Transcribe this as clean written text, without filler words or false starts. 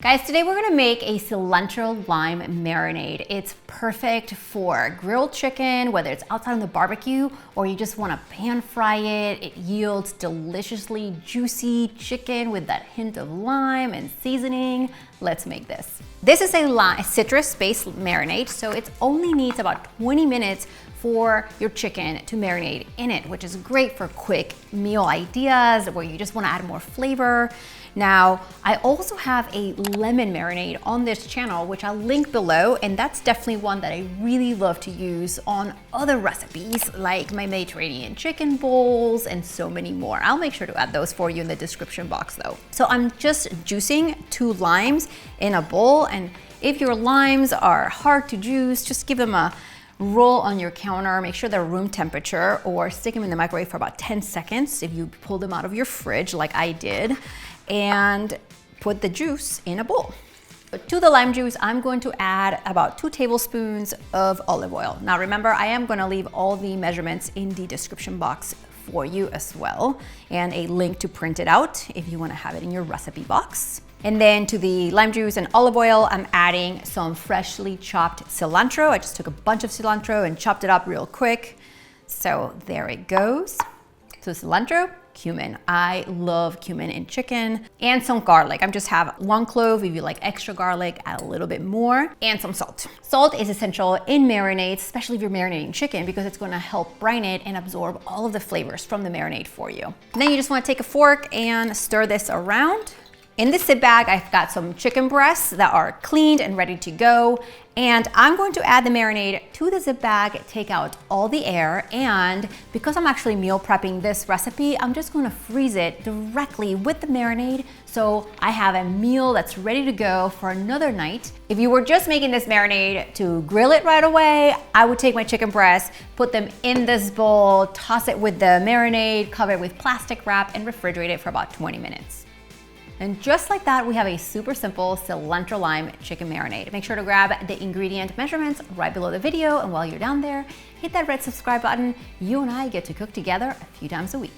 Guys, today we're gonna make a cilantro lime marinade. It's perfect for grilled chicken, whether it's outside on the barbecue or you just wanna pan fry it. It yields deliciously juicy chicken with that hint of lime and seasoning. Let's make this. This is a citrus-based marinade, so it only needs about 20 minutes for your chicken to marinate in it, which is great for quick meal ideas where you just wanna add more flavor. Now, I also have a lemon marinade on this channel, which I'll link below, and that's definitely one that I really love to use on other recipes, like my Mediterranean chicken bowls and so many more. I'll make sure to add those for you in the description box though. So I'm just juicing 2 limes in a bowl, and if your limes are hard to juice, just give them a roll on your counter, make sure they're room temperature, or stick them in the microwave for about 10 seconds if you pull them out of your fridge like I did, and put the juice in a bowl. But to the lime juice, I'm going to add about 2 tablespoons of olive oil. Now remember, I am gonna leave all the measurements in the description box for you as well, and a link to print it out if you wanna have it in your recipe box. And then to the lime juice and olive oil, I'm adding some freshly chopped cilantro. I just took a bunch of cilantro and chopped it up real quick. So there it goes. So cilantro, cumin. I love cumin in chicken, and some garlic. I just have 1 clove. If you like extra garlic, add a little bit more, and some salt. Salt is essential in marinades, especially if you're marinating chicken, because it's gonna help brine it and absorb all of the flavors from the marinade for you. And then you just wanna take a fork and stir this around. In the sit bag, I've got some chicken breasts that are cleaned and ready to go. And I'm going to add the marinade to the zip bag, take out all the air, and because I'm actually meal prepping this recipe, I'm just gonna freeze it directly with the marinade so I have a meal that's ready to go for another night. If you were just making this marinade to grill it right away, I would take my chicken breasts, put them in this bowl, toss it with the marinade, cover it with plastic wrap, and refrigerate it for about 20 minutes. And just like that, we have a super simple cilantro lime chicken marinade. Make sure to grab the ingredient measurements right below the video, and while you're down there, hit that red subscribe button. You and I get to cook together a few times a week.